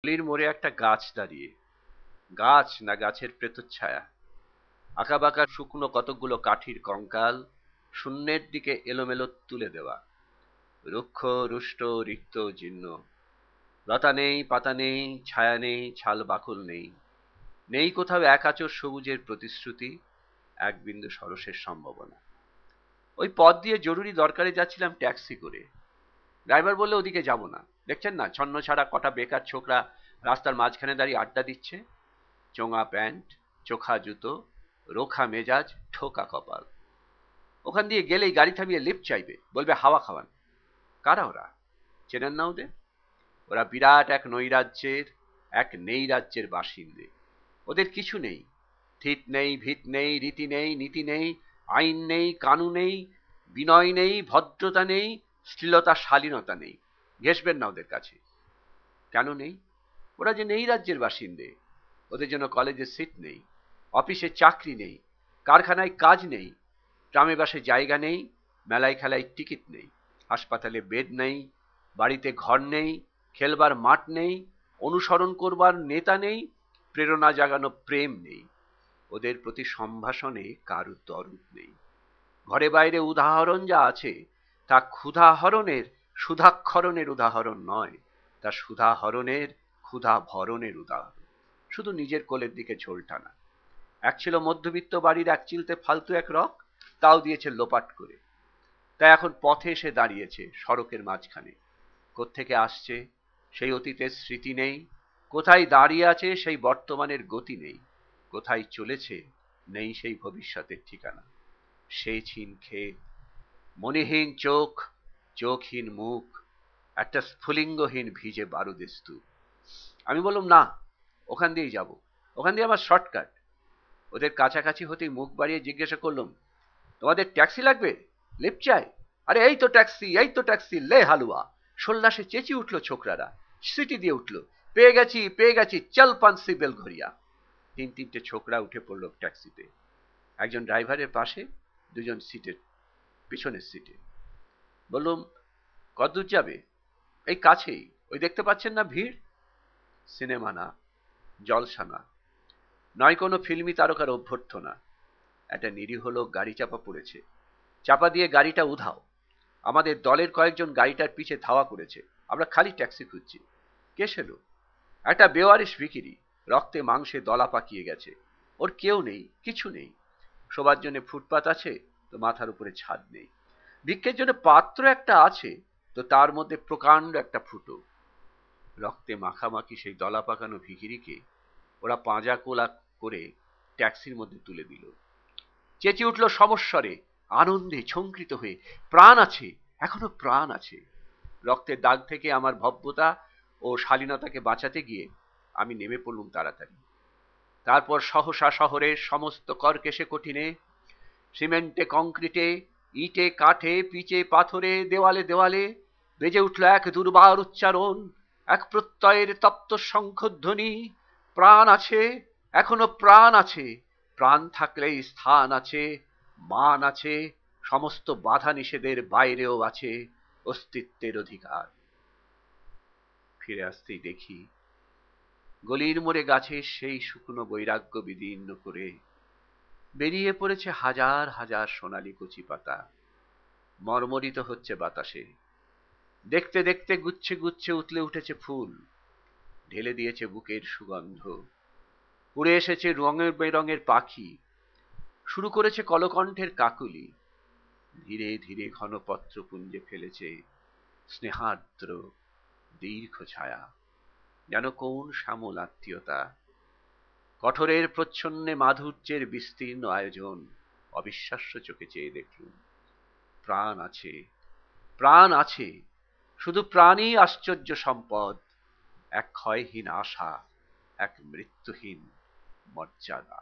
গলির মোড়ে একটা গাছ দাঁড়িয়ে, গাছ না গাছের প্রেতচ্ছায়া, আঁকাবাঁকা শুকনো কতকগুলো কাঠির কঙ্কাল শূন্যের দিকে এলোমেলো তুলে দেওয়া, রুক্ষ রুষ্ট রিক্ত জীর্ণ, লতা নেই, পাতা নেই, ছায়া নেই, ছাল বাকল নেই, নেই কোথাও এক আঁচড় সবুজের প্রতিশ্রুতি, এক বিন্দু সরসের সম্ভাবনা। ওই পথ দিয়ে জরুরি দরকারে যাচ্ছিলাম ট্যাক্সি করে। ড্রাইভার বললে ওদিকে যাব না, দেখছেন না ছন্ন ছাড়া কটা বেকার ছোকরা রাস্তার মাঝখানে দাঁড়িয়ে আড্ডা দিচ্ছে, চোঙা প্যান্ট, চোখা জুতো, রোখা মেজাজ, ঠোকা কপাল। ওখান দিয়ে গেলেই গাড়ি থামিয়ে লিফট চাইবে, বলবে হাওয়া খাওয়ান। কারা ওরা? চেনেন না ওদের? ওরা বিরাট এক নৈরাজ্যের, এক নেই রাজ্যের বাসিন্দে। ওদের কিছু নেই, থিত নেই, ভিত নেই, রীতি নেই, নীতি নেই, আইন নেই, কানুন নেই, বিনয় নেই, ভদ্রতা নেই, শ্লীলতা শালীনতা নেই। ঘেসবেন না ওদের কাছে। কেন নেই? ওরা যে নেই রাজ্যের বাসিন্দে। ওদের জন্য কলেজে সিট নেই, অফিসে চাকরি নেই, কারখানায় কাজ নেই, ট্রামে বাসে জায়গা নেই, মেলায় খেলায় টিকিট নেই, হাসপাতালে বেড নেই, বাড়িতে ঘর নেই, খেলবার মাঠ নেই, অনুসরণ করবার নেতা নেই, প্রেরণা জাগানো প্রেম নেই। ওদের প্রতি সম্ভাষণে কারু দরদ নেই। ঘরে বাইরে উদাহরণ যা আছে তা ক্ষুধাহরণের সুধাক্ষরণের উদাহরণ নয়, তা সুধাহরণের ক্ষুধা ভরণের উদাহরণ। শুধু নিজের কোলের দিকে ঝোল টানা। এক ছিল মধ্যবিত্ত বাড়ির এক চিলতে ফালতু এক রক, তাও দিয়েছে লোপাট করে। তাই এখন পথে এসে দাঁড়িয়েছে সড়কের মাঝখানে। কোত্থেকে আসছে সেই অতীতের স্মৃতি নেই, কোথায় দাঁড়িয়ে আছে সেই বর্তমানের গতি নেই, কোথায় চলেছে নেই সেই ভবিষ্যতের ঠিকানা। সেচহীন ক্ষেত, মনিহীন চোখ, চোখহীন মুখ, একটা স্ফুলিঙ্গহীন ভিজে বারুদের স্তূপ। আমি বললাম না, ওখান দিয়েই যাব, ওখান দিয়ে আমার শর্টকাট। ওদের কাছাকাছি হতেই মুখ বাড়িয়ে জিজ্ঞাসা করলাম, তোমাদের ট্যাক্সি লাগবে? লিফট চাই? আরে এই তো ট্যাক্সি, এই তো ট্যাক্সি, লে হালুয়া। সোল্লাসে চেঁচিয়ে উঠলো ছোকরারা, সিটি দিয়ে উঠলো, পেয়ে গেছি, পেয়ে গেছি, চল পান্সি বেলঘরিয়া। তিন তিনটে ছোকরা উঠে পড়লো ট্যাক্সিতে, একজন ড্রাইভারের পাশে, দুজন সিটের পিছনের সিটে। বললুম, কতদূর যাবে? এই কাছেই, ওই দেখতে পাচ্ছেন না ভিড়? সিনেমা না, জলসা না, নয় কোনো ফিল্মি তারকার অভ্যর্থনা। একটা নিরীহ লোক গাড়ি চাপা পড়েছে, চাপা দিয়ে গাড়িটা উধাও। আমাদের দলের কয়েকজন গাড়িটার পিছে ধাওয়া করেছে, আমরা খালি ট্যাক্সি খুঁজছি। কে সে লোক? একটা বেওয়ারিশ ভিখিরি, রক্তে মাংসে দলা পাকিয়ে গেছে। ওর কেউ নেই, কিছু নেই। শোবার জন্য ফুটপাত আছে তো মাথার উপরে ছাদ নেই। ভিক্ষের জন্য পাত্র একটা আছে তো তার মধ্যে প্রকাণ্ড একটা ফুটো। রক্তে মাখামাখি সেই দলা পাকানো ভিখিরিকে ওরা পাঁজা কোলা করে ট্যাক্সির মধ্যে তুলে দিল। চেঁচিয়ে উঠল সমস্বরে, আনন্দে ঝঙ্কৃত হয়ে, প্রাণ আছে, এখনো প্রাণ আছে। রক্তের দাগ থেকে আমার ভব্যতা ও শালীনতাকে বাঁচাতে গিয়ে আমি নেমে পড়লুম তাড়াতাড়ি। তারপর সহসা শহরের সমস্ত কর্কেশে কঠিনে, সিমেন্টে কংক্রিটে, ইটে কাঠে, পিচে পাথরে, দেওয়ালে দেওয়ালে বেজে উঠল এক দুর্বার উচ্চারণ, এক প্রত্যয়ের তপ্ত শঙ্খধ্বনি। প্রাণ আছে, এখনো প্রাণ আছে, প্রাণ থাকলেই স্থান আছে, মান আছে, সমস্ত বাধা নিষেধের বাইরেও আছে অস্তিত্বের অধিকার। ফিরে আসতেই দেখি গলির মোড়ে গাছের সেই শুকনো বৈরাগ্য বিদীর্ণ করে বেরিয়ে পড়েছে হাজার হাজার সোনালী কচি পাতা, মর্মরিত হচ্ছে বাতাসে। দেখতে দেখতে গুচ্ছে গুচ্ছে উতলে উঠেছে ফুল, ঢেলে দিয়েছে বুকের সুগন্ধ। উড়ে এসেছে রঙের বেরঙের পাখি, শুরু করেছে কলকণ্ঠের কাকুলি। ধীরে ধীরে ঘনপত্র পুঞ্জে ফেলেছে স্নেহার্দ্র দীর্ঘ ছায়া, যেন কোন শ্যামল আত্মীয়তা। কঠোরের প্রচ্ছন্নে মাধুর্যের বিস্তীর্ণ আয়োজন। অবিশ্বাস্য চোখে চেয়ে দেখলুম, প্রাণ আছে, প্রাণ আছে, শুধু প্রাণই আশ্চর্য সম্পদ, এক ক্ষয়হীন আশা, এক মৃত্যুহীন মর্যাদা।